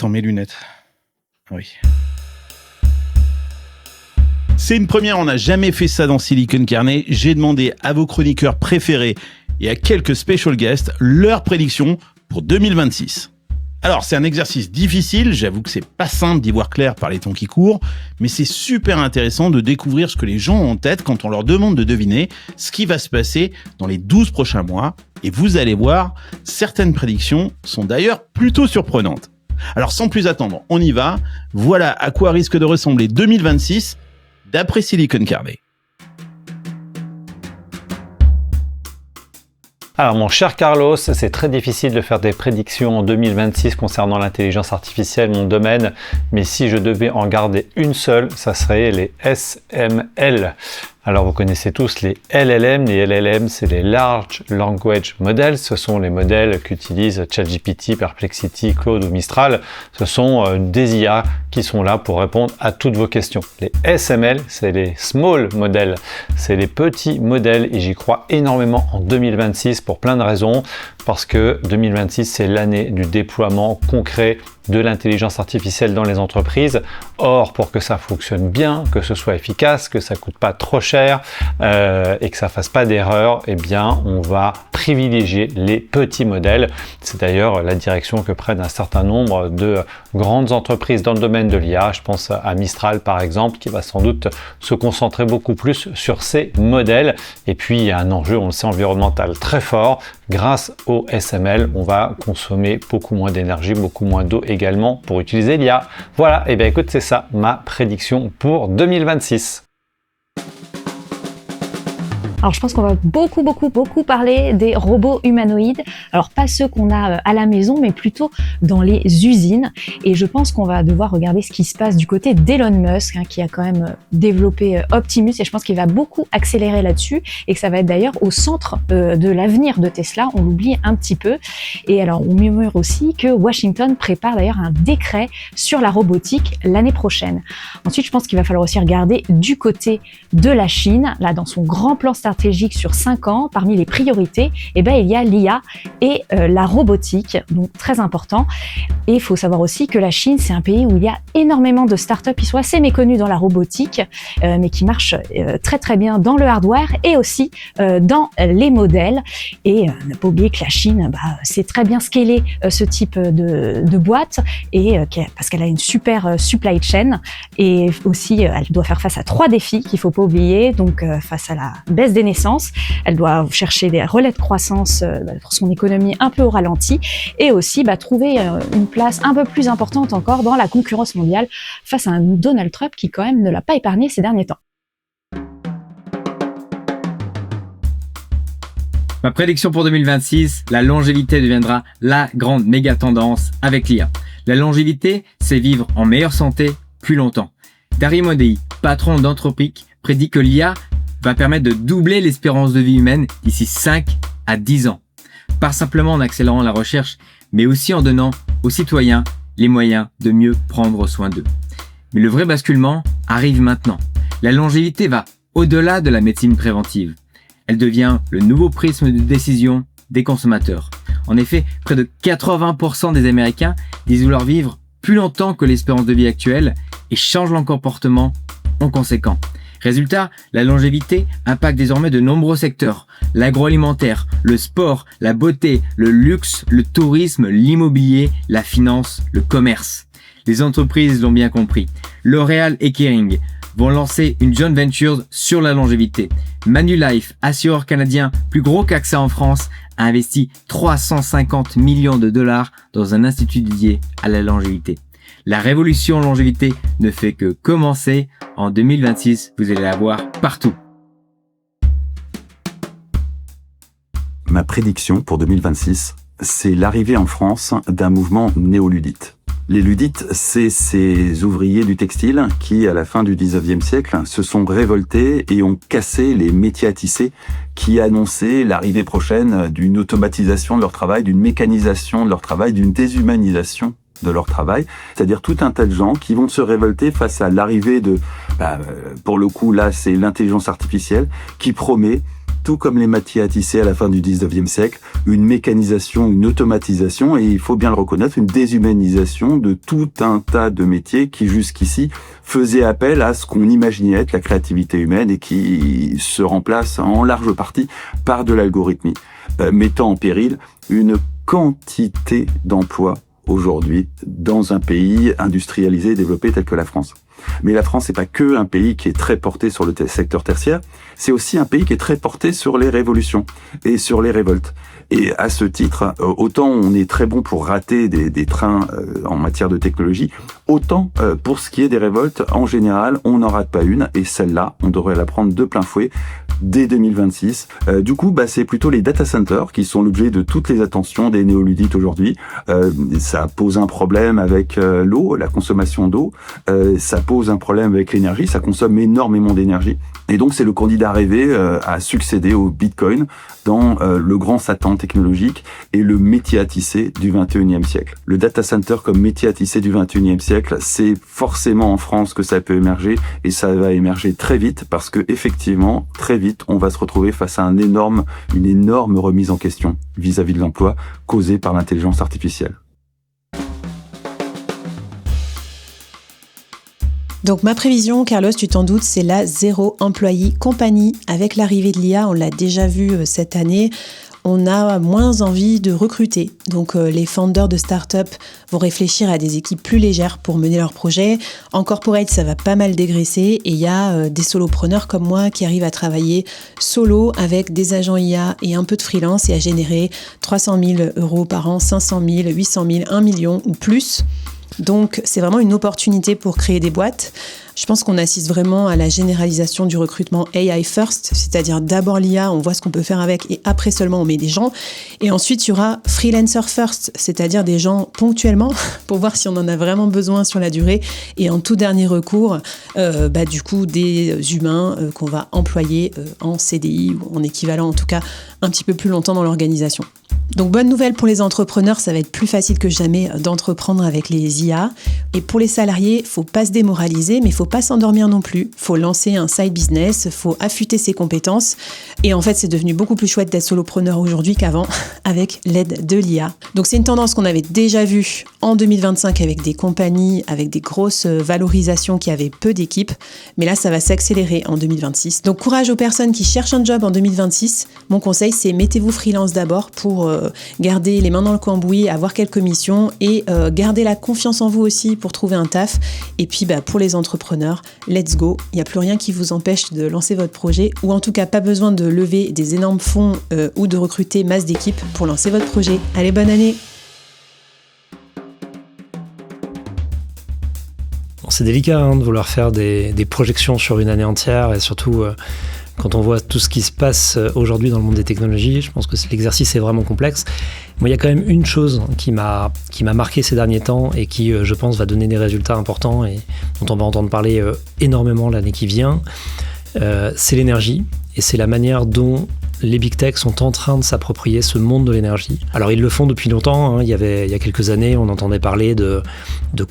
Attends, mes lunettes. Oui. C'est une première, on n'a jamais fait ça dans Silicon Carnet. J'ai demandé à vos chroniqueurs préférés et à quelques special guests leurs prédictions pour 2026. Alors, c'est un exercice difficile, j'avoue que c'est pas simple d'y voir clair par les temps qui courent, mais c'est super intéressant de découvrir ce que les gens ont en tête quand on leur demande de deviner ce qui va se passer dans les 12 prochains mois. Et vous allez voir, certaines prédictions sont d'ailleurs plutôt surprenantes. Alors, sans plus attendre, on y va. Voilà à quoi risque de ressembler 2026 d'après Silicon Carnet. Alors mon cher Carlos, c'est très difficile de faire des prédictions en 2026 concernant l'intelligence artificielle, mon domaine, mais si je devais en garder une seule, ça serait les SML. Alors vous connaissez tous les LLM. Les LLM, c'est les Large Language Models. Ce sont les modèles qu'utilisent ChatGPT, Perplexity, Claude ou Mistral. Ce sont des IA qui sont là pour répondre à toutes vos questions. Les SML, c'est les Small Models. C'est les petits modèles et j'y crois énormément en 2026 pour plein de raisons. Parce que 2026, c'est l'année du déploiement concret de l'intelligence artificielle dans les entreprises. Or, pour que ça fonctionne bien, que ce soit efficace, que ça coûte pas trop cher et que ça fasse pas d'erreur, eh bien, on va privilégier les petits modèles. C'est d'ailleurs la direction que prennent un certain nombre de grandes entreprises dans le domaine de l'IA. Je pense à Mistral, par exemple, qui va sans doute se concentrer beaucoup plus sur ces modèles. Et puis, il y a un enjeu, on le sait, environnemental très fort. Grâce au SML, on va consommer beaucoup moins d'énergie, beaucoup moins d'eau également pour utiliser l'IA. Voilà, et bien écoute, c'est ça ma prédiction pour 2026. Alors je pense qu'on va beaucoup parler des robots humanoïdes. Alors pas ceux qu'on a à la maison, mais plutôt dans les usines. Et je pense qu'on va devoir regarder ce qui se passe du côté d'Elon Musk, qui a quand même développé Optimus. Et je pense qu'il va beaucoup accélérer là-dessus et que ça va être d'ailleurs au centre de l'avenir de Tesla. On l'oublie un petit peu. Et alors on murmure aussi que Washington prépare d'ailleurs un décret sur la robotique l'année prochaine. Ensuite, je pense qu'il va falloir aussi regarder du côté de la Chine. Là, dans son grand plan stratégique sur 5 ans, parmi les priorités, il y a l'IA et la robotique, donc très important. Et il faut savoir aussi que la Chine, c'est un pays où il y a énormément de startups qui sont assez méconnues dans la robotique, mais qui marchent très bien dans le hardware et aussi dans les modèles. Et ne pas oublier que la Chine, c'est très bien scalé ce type de boîte et parce qu'elle a une super supply chain et aussi elle doit faire face à 3 défis qu'il faut pas oublier. Donc face à la baisse des naissances, elle doit chercher des relais de croissance pour son économie un peu au ralenti et aussi trouver une place un peu plus importante encore dans la concurrence mondiale face à un Donald Trump qui quand même ne l'a pas épargné ces derniers temps. Ma prédiction pour 2026, la longévité deviendra la grande méga tendance avec l'IA. La longévité, c'est vivre en meilleure santé plus longtemps. Dario Amodei, patron d'Anthropic, prédit que l'IA va permettre de doubler l'espérance de vie humaine d'ici 5 à 10 ans. Pas simplement en accélérant la recherche, mais aussi en donnant aux citoyens les moyens de mieux prendre soin d'eux. Mais le vrai basculement arrive maintenant. La longévité va au-delà de la médecine préventive. Elle devient le nouveau prisme de décision des consommateurs. En effet, près de 80% des Américains disent vouloir vivre plus longtemps que l'espérance de vie actuelle et changent leur comportement en conséquent. Résultat, la longévité impacte désormais de nombreux secteurs. L'agroalimentaire, le sport, la beauté, le luxe, le tourisme, l'immobilier, la finance, le commerce. Les entreprises l'ont bien compris. L'Oréal et Kering vont lancer une joint venture sur la longévité. Manulife, assureur canadien plus gros qu'AXA en France, a investi 350 millions de dollars dans un institut dédié à la longévité. La révolution longévité ne fait que commencer. En 2026, vous allez la voir partout. Ma prédiction pour 2026, c'est l'arrivée en France d'un mouvement néoludite. Les ludites, c'est ces ouvriers du textile qui, à la fin du 19e siècle, se sont révoltés et ont cassé les métiers à tisser qui annonçaient l'arrivée prochaine d'une automatisation de leur travail, d'une mécanisation de leur travail, d'une déshumanisation de leur travail, c'est-à-dire tout un tas de gens qui vont se révolter face à l'arrivée de, pour le coup là c'est l'intelligence artificielle qui promet tout comme les matières à tisser à la fin du 19e siècle, une mécanisation, une automatisation et il faut bien le reconnaître, une déshumanisation de tout un tas de métiers qui jusqu'ici faisaient appel à ce qu'on imaginait être la créativité humaine et qui se remplace en large partie par de l'algorithmie, mettant en péril une quantité d'emplois aujourd'hui dans un pays industrialisé et développé tel que la France. Mais la France, c'est pas que un pays qui est très porté sur le secteur tertiaire, c'est aussi un pays qui est très porté sur les révolutions et sur les révoltes. Et à ce titre, autant on est très bon pour rater des trains en matière de technologie, autant pour ce qui est des révoltes, en général, on n'en rate pas une. Et celle-là, on devrait la prendre de plein fouet dès 2026. Du coup, c'est plutôt les data centers qui sont l'objet de toutes les attentions des néoludites aujourd'hui. Ça pose un problème avec l'eau, la consommation d'eau. Ça pose un problème avec l'énergie. Ça consomme énormément d'énergie. Et donc, c'est le candidat rêvé à succéder au Bitcoin dans le grand Satan technologique et le métier à tisser du 21e siècle. Le data center comme métier à tisser du 21e siècle, c'est forcément en France que ça peut émerger et ça va émerger très vite parce que effectivement, très vite, on va se retrouver face à une énorme remise en question vis-à-vis de l'emploi causée par l'intelligence artificielle. Donc ma prévision, Carlos, tu t'en doutes, c'est la zéro employee compagnie. Avec l'arrivée de l'IA, on l'a déjà vu cette année, on a moins envie de recruter. Donc les founders de start-up vont réfléchir à des équipes plus légères pour mener leurs projets. En corporate, ça va pas mal dégraisser et il y a des solopreneurs comme moi qui arrivent à travailler solo avec des agents IA et un peu de freelance et à générer 300 000 euros par an, 500 000, 800 000, 1 million ou plus. Donc, c'est vraiment une opportunité pour créer des boîtes. Je pense qu'on assiste vraiment à la généralisation du recrutement AI first, c'est-à-dire d'abord l'IA, on voit ce qu'on peut faire avec et après seulement on met des gens. Et ensuite, il y aura freelancer first, c'est-à-dire des gens ponctuellement pour voir si on en a vraiment besoin sur la durée. Et en tout dernier recours, du coup, des humains qu'on va employer en CDI ou en équivalent, en tout cas, un petit peu plus longtemps dans l'organisation. Donc bonne nouvelle pour les entrepreneurs, ça va être plus facile que jamais d'entreprendre avec les IA. Et pour les salariés, faut pas se démoraliser, mais faut pas s'endormir non plus. Faut lancer un side business, faut affûter ses compétences. Et en fait, c'est devenu beaucoup plus chouette d'être solopreneur aujourd'hui qu'avant avec l'aide de l'IA. Donc c'est une tendance qu'on avait déjà vue en 2025 avec des compagnies, avec des grosses valorisations qui avaient peu d'équipes. Mais là, ça va s'accélérer en 2026. Donc courage aux personnes qui cherchent un job en 2026. Mon conseil, c'est mettez-vous freelance d'abord pour garder les mains dans le cambouis, avoir quelques missions et garder la confiance en vous aussi pour trouver un taf. Et puis pour les entrepreneurs, let's go. Il n'y a plus rien qui vous empêche de lancer votre projet ou en tout cas pas besoin de lever des énormes fonds ou de recruter masse d'équipes pour lancer votre projet. Allez, bonne année! C'est délicat de vouloir faire des projections sur une année entière et surtout quand on voit tout ce qui se passe aujourd'hui dans le monde des technologies, je pense que l'exercice est vraiment complexe. Moi, il y a quand même une chose qui m'a marqué ces derniers temps et qui, je pense, va donner des résultats importants et dont on va entendre parler énormément l'année qui vient, c'est l'énergie et c'est la manière dont les big tech sont en train de s'approprier ce monde de l'énergie. Alors ils le font depuis longtemps, il y a quelques années, on entendait parler de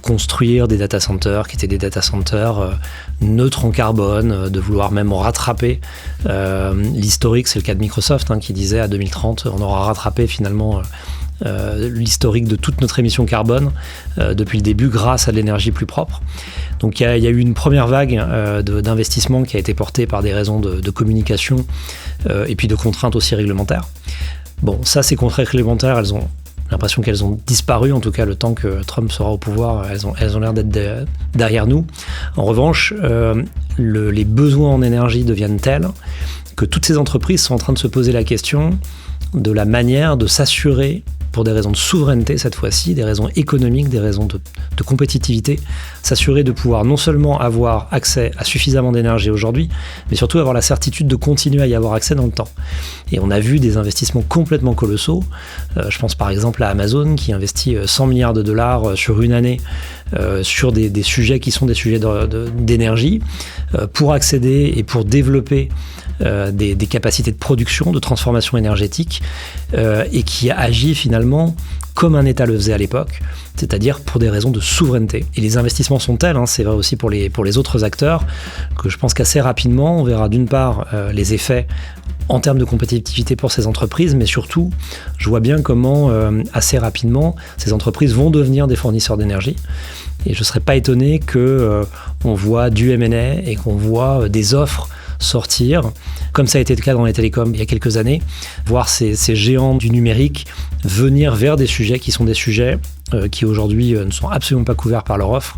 construire des data centers qui étaient des data centers neutres en carbone, de vouloir même rattraper l'historique, c'est le cas de Microsoft qui disait à 2030 on aura rattrapé finalement l'historique de toute notre émission carbone depuis le début grâce à de l'énergie plus propre. Donc il y a eu une première vague d'investissement qui a été portée par des raisons de communication et puis de contraintes aussi réglementaires. Bon, ça, ces contraintes réglementaires, elles ont l'impression qu'elles ont disparu, en tout cas le temps que Trump sera au pouvoir, elles ont l'air d'être derrière nous. En revanche, les besoins en énergie deviennent tels que toutes ces entreprises sont en train de se poser la question de la manière de s'assurer, pour des raisons de souveraineté cette fois-ci, des raisons économiques, des raisons de compétitivité, s'assurer de pouvoir non seulement avoir accès à suffisamment d'énergie aujourd'hui, mais surtout avoir la certitude de continuer à y avoir accès dans le temps. Et on a vu des investissements complètement colossaux. Je pense par exemple à Amazon qui investit 100 milliards de dollars sur une année sur des sujets qui sont des sujets d'énergie pour accéder et pour développer des capacités de production, de transformation énergétique et qui agit finalement finalement comme un État le faisait à l'époque, c'est-à-dire pour des raisons de souveraineté. Et les investissements sont tels, c'est vrai aussi pour les autres acteurs, que je pense qu'assez rapidement, on verra d'une part les effets en termes de compétitivité pour ces entreprises, mais surtout, je vois bien comment assez rapidement, ces entreprises vont devenir des fournisseurs d'énergie. Et je ne serais pas étonné qu'on voit du M&A et qu'on voit des offres sortir, comme ça a été le cas dans les télécoms il y a quelques années, voir ces géants du numérique venir vers des sujets qui sont des sujets qui aujourd'hui ne sont absolument pas couverts par leur offre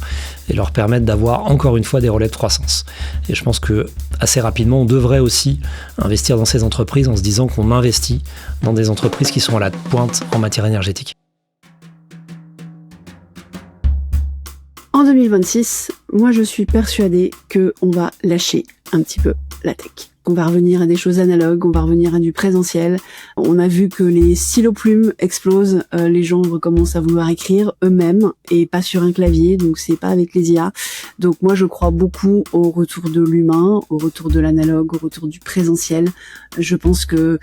et leur permettent d'avoir encore une fois des relais de croissance. Et je pense que assez rapidement, on devrait aussi investir dans ces entreprises en se disant qu'on investit dans des entreprises qui sont à la pointe en matière énergétique. En 2026, moi je suis persuadée qu'on va lâcher un petit peu la tech. On va revenir à des choses analogues, on va revenir à du présentiel. On a vu que les stylos-plumes explosent, les gens recommencent à vouloir écrire eux-mêmes et pas sur un clavier, donc c'est pas avec les IA. Donc moi je crois beaucoup au retour de l'humain, au retour de l'analogue, au retour du présentiel. Je pense que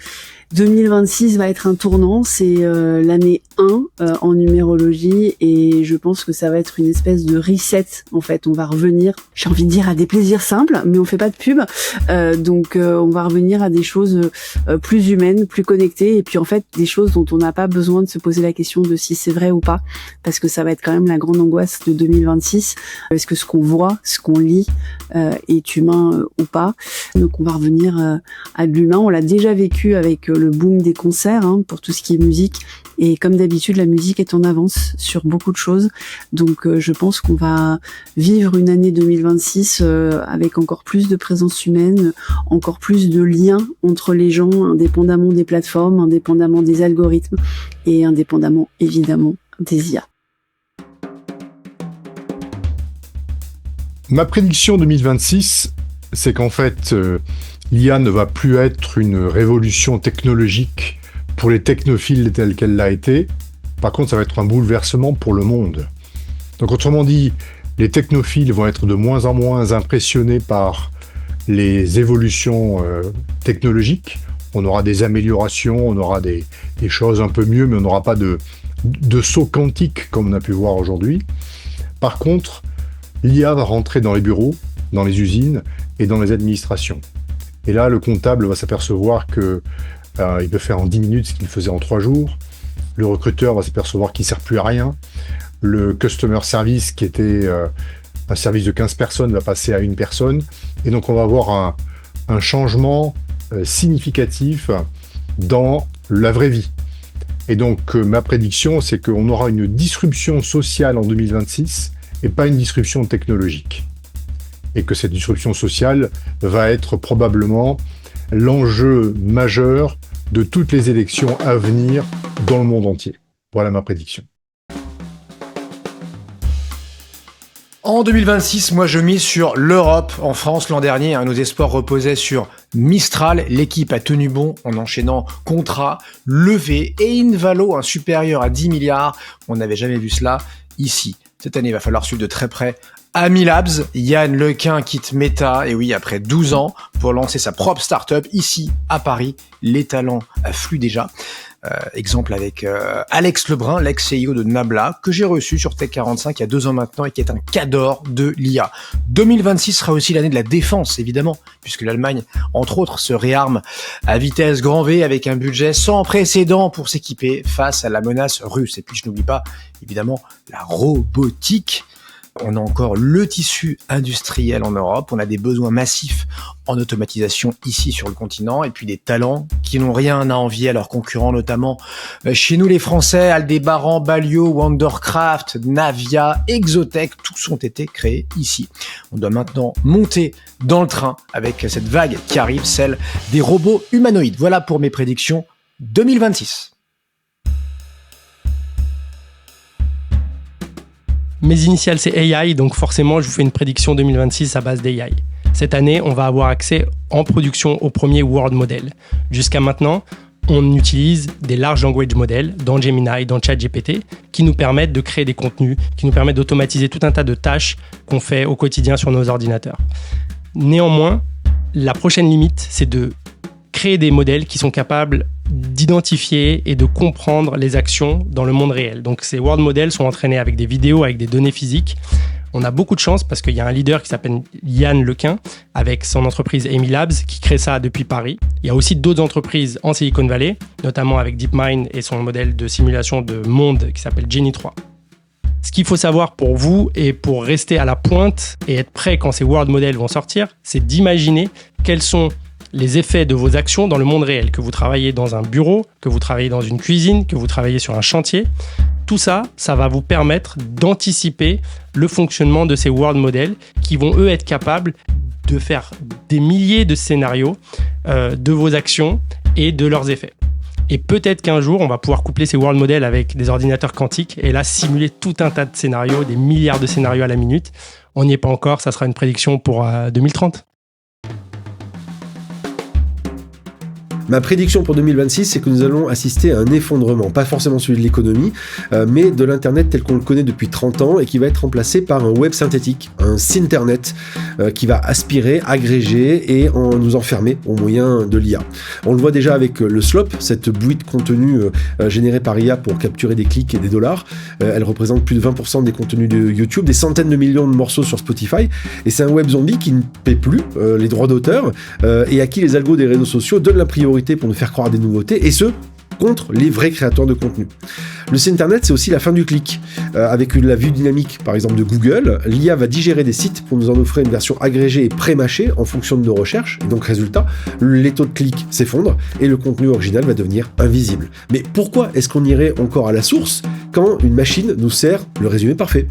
2026 va être un tournant, c'est l'année 1 en numérologie et je pense que ça va être une espèce de reset en fait. On va revenir, j'ai envie de dire à des plaisirs simples, mais on fait pas de pub, donc on va revenir à des choses plus humaines, plus connectées et puis en fait des choses dont on n'a pas besoin de se poser la question de si c'est vrai ou pas, parce que ça va être quand même la grande angoisse de 2026. Est-ce que ce qu'on voit, ce qu'on lit est humain ou pas? Donc on va revenir à de l'humain. On l'a déjà vécu avec le boom des concerts pour tout ce qui est musique et comme d'habitude la musique est en avance sur beaucoup de choses, donc je pense qu'on va vivre une année 2026 avec encore plus de présence humaine, encore plus de liens entre les gens, indépendamment des plateformes, indépendamment des algorithmes et indépendamment évidemment des IA. Ma prédiction 2026, c'est qu'en fait l'IA ne va plus être une révolution technologique pour les technophiles telle qu'elle l'a été. Par contre, ça va être un bouleversement pour le monde. Donc, autrement dit, les technophiles vont être de moins en moins impressionnés par les évolutions technologiques. On aura des améliorations, on aura des choses un peu mieux, mais on n'aura pas de saut quantique comme on a pu voir aujourd'hui. Par contre, l'IA va rentrer dans les bureaux, dans les usines et dans les administrations. Et là, le comptable va s'apercevoir que il peut faire en 10 minutes ce qu'il faisait en 3 jours. Le recruteur va s'apercevoir qu'il ne sert plus à rien. Le customer service, qui était un service de 15 personnes, va passer à 1 personne. Et donc, on va avoir un changement significatif dans la vraie vie. Et donc, ma prédiction, c'est qu'on aura une disruption sociale en 2026 et pas une disruption technologique. Et que cette disruption sociale va être probablement l'enjeu majeur de toutes les élections à venir dans le monde entier. Voilà ma prédiction. En 2026, moi je mise sur l'Europe. En France, l'an dernier, nos espoirs reposaient sur Mistral. L'équipe a tenu bon en enchaînant contrats, levées et Invalo, un supérieur à 10 milliards. On n'avait jamais vu cela ici. Cette année, il va falloir suivre de très près Amilabs. Yann Lequin quitte Meta, et oui, après 12 ans, pour lancer sa propre start-up ici, à Paris. Les talents affluent déjà. Exemple avec Alex Lebrun, l'ex-CEO de Nabla, que j'ai reçu sur Tech45 il y a 2 ans maintenant et qui est un cadre de l'IA. 2026 sera aussi l'année de la défense, évidemment, puisque l'Allemagne, entre autres, se réarme à vitesse grand V avec un budget sans précédent pour s'équiper face à la menace russe. Et puis je n'oublie pas, évidemment, la robotique. On a encore le tissu industriel en Europe, on a des besoins massifs en automatisation ici sur le continent, et puis des talents qui n'ont rien à envier à leurs concurrents, notamment chez nous les Français, Aldébaran, Balio, Wondercraft, Navia, Exotech, tous ont été créés ici. On doit maintenant monter dans le train avec cette vague qui arrive, celle des robots humanoïdes. Voilà pour mes prédictions 2026. Mes initiales, c'est AI, donc forcément, je vous fais une prédiction 2026 à base d'AI. Cette année, on va avoir accès en production au premier World Model. Jusqu'à maintenant, on utilise des large language models dans Gemini, dans ChatGPT, qui nous permettent de créer des contenus, qui nous permettent d'automatiser tout un tas de tâches qu'on fait au quotidien sur nos ordinateurs. Néanmoins, la prochaine limite, c'est de créer des modèles qui sont capables d'identifier et de comprendre les actions dans le monde réel. Donc ces world models sont entraînés avec des vidéos, avec des données physiques. On a beaucoup de chance parce qu'il y a un leader qui s'appelle Yann Lequin avec son entreprise Amy Labs qui crée ça depuis Paris. Il y a aussi d'autres entreprises en Silicon Valley, notamment avec DeepMind et son modèle de simulation de monde qui s'appelle Genie 3. Ce qu'il faut savoir pour vous et pour rester à la pointe et être prêt quand ces world models vont sortir, c'est d'imaginer quels sont les effets de vos actions dans le monde réel, que vous travaillez dans un bureau, que vous travaillez dans une cuisine, que vous travaillez sur un chantier. Tout ça, ça va vous permettre d'anticiper le fonctionnement de ces world models qui vont, eux, être capables de faire des milliers de scénarios de vos actions et de leurs effets. Et peut-être qu'un jour, on va pouvoir coupler ces world models avec des ordinateurs quantiques et là, simuler tout un tas de scénarios, des milliards de scénarios à la minute. On n'y est pas encore, ça sera une prédiction pour 2030. Ma prédiction pour 2026, c'est que nous allons assister à un effondrement, pas forcément celui de l'économie, mais de l'Internet tel qu'on le connaît depuis 30 ans et qui va être remplacé par un web synthétique, un Synternet, qui va aspirer, agréger et nous enfermer au moyen de l'IA. On le voit déjà avec le slop, cette bouée de contenu générée par IA pour capturer des clics et des dollars. Elle représente plus de 20% des contenus de YouTube, des centaines de millions de morceaux sur Spotify, et c'est un web zombie qui ne paie plus les droits d'auteur et à qui les algos des réseaux sociaux donnent la priorité pour nous faire croire à des nouveautés, et ce, contre les vrais créateurs de contenu. Le site internet, c'est aussi la fin du clic. Avec la vue dynamique, par exemple, de Google, l'IA va digérer des sites pour nous en offrir une version agrégée et pré-mâchée en fonction de nos recherches, et donc résultat, les taux de clics s'effondrent et le contenu original va devenir invisible. Mais pourquoi est-ce qu'on irait encore à la source quand une machine nous sert le résumé parfait ?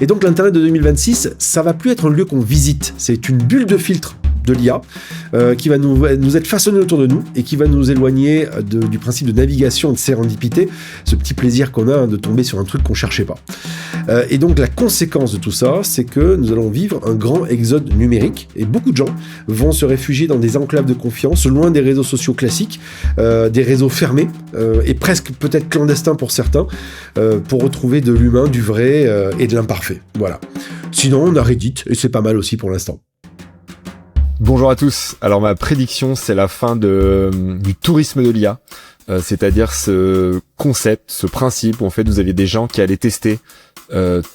Et donc l'internet de 2026, ça va plus être un lieu qu'on visite, c'est une bulle de filtre de l'IA qui va nous être façonné autour de nous et qui va nous éloigner du principe de navigation, de sérendipité, ce petit plaisir qu'on a de tomber sur un truc qu'on cherchait pas. Et donc la conséquence de tout ça, c'est que nous allons vivre un grand exode numérique et beaucoup de gens vont se réfugier dans des enclaves de confiance, loin des réseaux sociaux classiques, des réseaux fermés et presque peut-être clandestins pour certains, pour retrouver de l'humain, du vrai et de l'imparfait. Voilà. Sinon, on a Reddit et c'est pas mal aussi pour l'instant. Bonjour à tous. Alors ma prédiction, c'est la fin du tourisme de l'IA, c'est-à-dire ce concept, ce principe où en fait vous aviez des gens qui allaient tester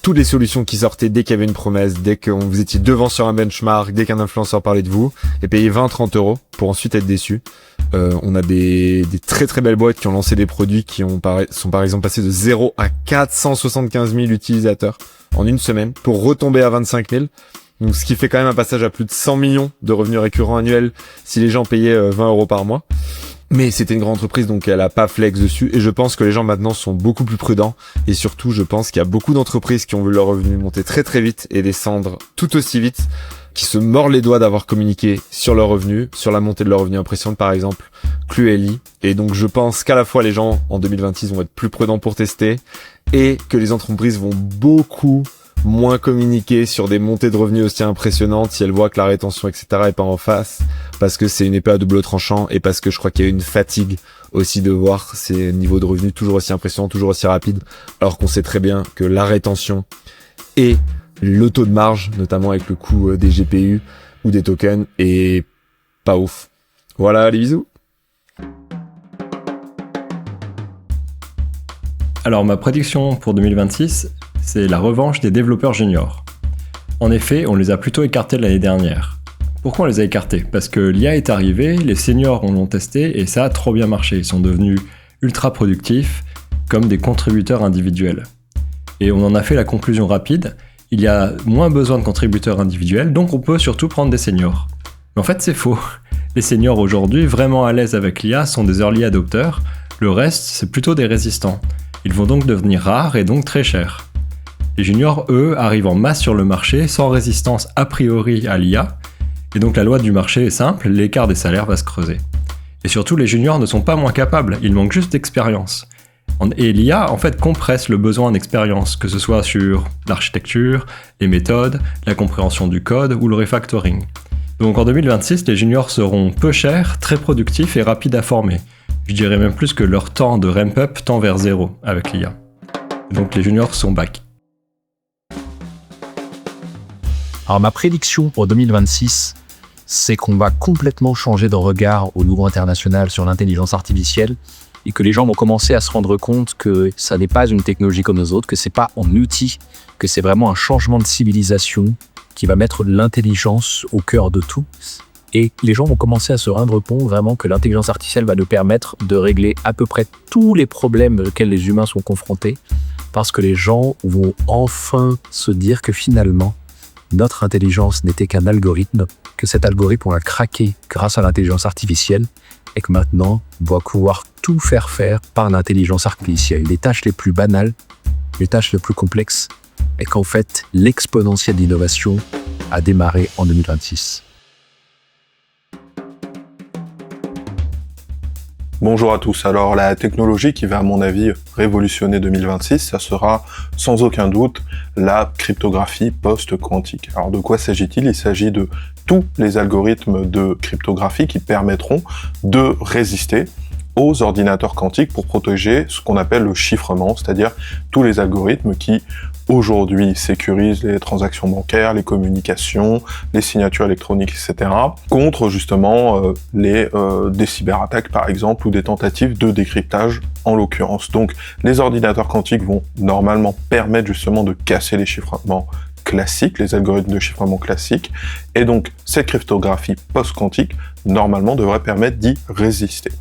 toutes les solutions qui sortaient dès qu'il y avait une promesse, dès que vous étiez devant sur un benchmark, dès qu'un influenceur parlait de vous, et payer 20-30 € pour ensuite être déçus. On a des très très belles boîtes qui ont lancé des produits qui sont par exemple passés de 0 à 475 000 utilisateurs en une semaine pour retomber à 25 000. Donc, ce qui fait quand même un passage à plus de 100 millions de revenus récurrents annuels si les gens payaient 20 € par mois. Mais c'était une grande entreprise, donc elle a pas flex dessus. Et je pense que les gens maintenant sont beaucoup plus prudents. Et surtout, je pense qu'il y a beaucoup d'entreprises qui ont vu leurs revenus monter très très vite et descendre tout aussi vite, qui se mordent les doigts d'avoir communiqué sur leurs revenus, sur la montée de leurs revenus impressionnante, par exemple, Cluely. Et donc, je pense qu'à la fois les gens en 2026 vont être plus prudents pour tester et que les entreprises vont beaucoup moins communiquer sur des montées de revenus aussi impressionnantes si elles voient que la rétention, etc. est pas en face, parce que c'est une épée à double tranchant et parce que je crois qu'il y a une fatigue aussi de voir ces niveaux de revenus toujours aussi impressionnants, toujours aussi rapides, alors qu'on sait très bien que la rétention et le taux de marge, notamment avec le coût des GPU ou des tokens, est pas ouf. Voilà, les bisous. Alors ma prédiction pour 2026, c'est la revanche des développeurs juniors. En effet, on les a plutôt écartés l'année dernière. Pourquoi on les a écartés ? Parce que l'IA est arrivée, les seniors l'ont testé et ça a trop bien marché. Ils sont devenus ultra productifs comme des contributeurs individuels. Et on en a fait la conclusion rapide, il y a moins besoin de contributeurs individuels, donc on peut surtout prendre des seniors. Mais en fait c'est faux. Les seniors aujourd'hui, vraiment à l'aise avec l'IA, sont des early adopters, le reste c'est plutôt des résistants. Ils vont donc devenir rares et donc très chers. Les juniors, eux, arrivent en masse sur le marché sans résistance a priori à l'IA, et donc la loi du marché est simple, l'écart des salaires va se creuser. Et surtout, les juniors ne sont pas moins capables, ils manquent juste d'expérience. Et l'IA, en fait, compresse le besoin d'expérience, que ce soit sur l'architecture, les méthodes, la compréhension du code ou le refactoring. Donc en 2026, les juniors seront peu chers, très productifs et rapides à former. Je dirais même plus que leur temps de ramp-up tend vers 0 avec l'IA. Donc les juniors sont back. Alors ma prédiction pour 2026, c'est qu'on va complètement changer de regard au niveau international sur l'intelligence artificielle et que les gens vont commencer à se rendre compte que ça n'est pas une technologie comme les autres, que c'est pas un outil, que c'est vraiment un changement de civilisation qui va mettre l'intelligence au cœur de tout. Et les gens vont commencer à se rendre compte vraiment que l'intelligence artificielle va nous permettre de régler à peu près tous les problèmes auxquels les humains sont confrontés, parce que les gens vont enfin se dire que finalement, notre intelligence n'était qu'un algorithme, que cet algorithme, on l'a craqué grâce à l'intelligence artificielle, et que maintenant, on doit pouvoir tout faire par l'intelligence artificielle. Les tâches les plus banales, les tâches les plus complexes, et qu'en fait, l'exponentielle d'innovation a démarré en 2026. Bonjour à tous. Alors la technologie qui va à mon avis révolutionner 2026, ça sera sans aucun doute la cryptographie post-quantique. Alors de quoi s'agit-il ? Il s'agit de tous les algorithmes de cryptographie qui permettront de résister aux ordinateurs quantiques pour protéger ce qu'on appelle le chiffrement, c'est-à-dire tous les algorithmes qui aujourd'hui sécurisent les transactions bancaires, les communications, les signatures électroniques, etc. contre justement des cyberattaques par exemple ou des tentatives de décryptage en l'occurrence. Donc les ordinateurs quantiques vont normalement permettre justement de casser les chiffrements classiques, les algorithmes de chiffrement classiques, et donc cette cryptographie post-quantique normalement devrait permettre d'y résister.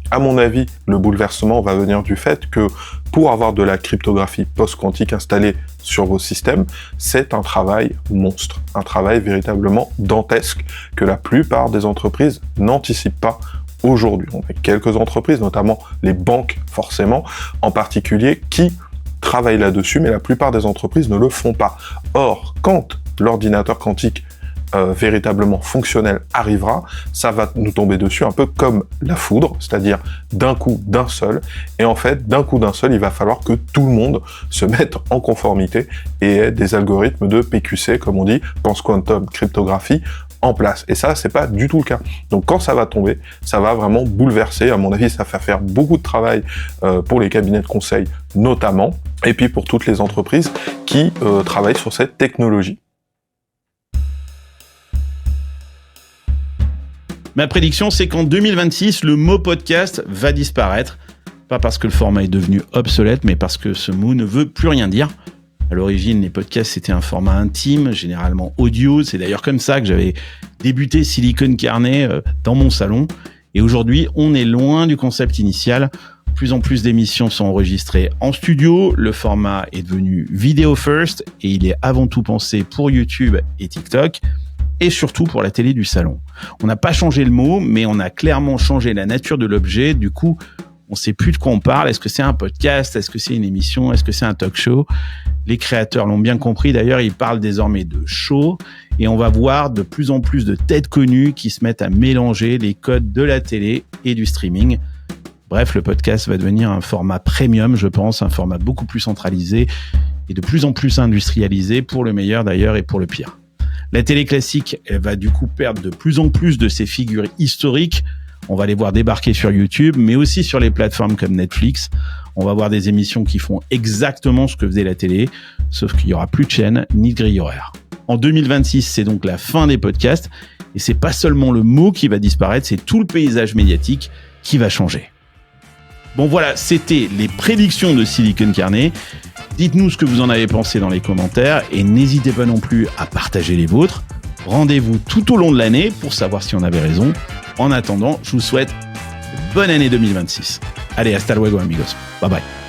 À mon avis, le bouleversement va venir du fait que pour avoir de la cryptographie post-quantique installée sur vos systèmes, c'est un travail monstre, un travail véritablement dantesque que la plupart des entreprises n'anticipent pas aujourd'hui. On a quelques entreprises, notamment les banques forcément, en particulier, qui travaillent là-dessus, mais la plupart des entreprises ne le font pas. Or, quand l'ordinateur quantique véritablement fonctionnel arrivera, ça va nous tomber dessus un peu comme la foudre, c'est-à-dire d'un coup, d'un seul, et en fait, d'un coup, d'un seul, il va falloir que tout le monde se mette en conformité et ait des algorithmes de PQC, comme on dit, Pense Quantum Cryptographie, en place. Et ça, c'est pas du tout le cas. Donc quand ça va tomber, ça va vraiment bouleverser, à mon avis, ça va faire beaucoup de travail pour les cabinets de conseil notamment, et puis pour toutes les entreprises qui travaillent sur cette technologie. Ma prédiction, c'est qu'en 2026, le mot podcast va disparaître. Pas parce que le format est devenu obsolète, mais parce que ce mot ne veut plus rien dire. À l'origine, les podcasts, c'était un format intime, généralement audio. C'est d'ailleurs comme ça que j'avais débuté Silicon Carnet dans mon salon. Et aujourd'hui, on est loin du concept initial. De plus en plus d'émissions sont enregistrées en studio. Le format est devenu vidéo first et il est avant tout pensé pour YouTube et TikTok. Et surtout pour la télé du salon. On n'a pas changé le mot, mais on a clairement changé la nature de l'objet. Du coup, on ne sait plus de quoi on parle. Est-ce que c'est un podcast ? Est-ce que c'est une émission ? Est-ce que c'est un talk show ? Les créateurs l'ont bien compris. D'ailleurs, ils parlent désormais de show. Et on va voir de plus en plus de têtes connues qui se mettent à mélanger les codes de la télé et du streaming. Bref, le podcast va devenir un format premium, je pense, un format beaucoup plus centralisé et de plus en plus industrialisé, pour le meilleur d'ailleurs et pour le pire. La télé classique, elle va du coup perdre de plus en plus de ses figures historiques. On va les voir débarquer sur YouTube, mais aussi sur les plateformes comme Netflix. On va voir des émissions qui font exactement ce que faisait la télé, sauf qu'il n'y aura plus de chaîne ni de grille horaire. En 2026, c'est donc la fin des podcasts. Et c'est pas seulement le mot qui va disparaître, c'est tout le paysage médiatique qui va changer. Bon voilà, c'était les prédictions de Silicon Carnet. Dites-nous ce que vous en avez pensé dans les commentaires et n'hésitez pas non plus à partager les vôtres. Rendez-vous tout au long de l'année pour savoir si on avait raison. En attendant, je vous souhaite une bonne année 2026. Allez, hasta luego amigos. Bye bye.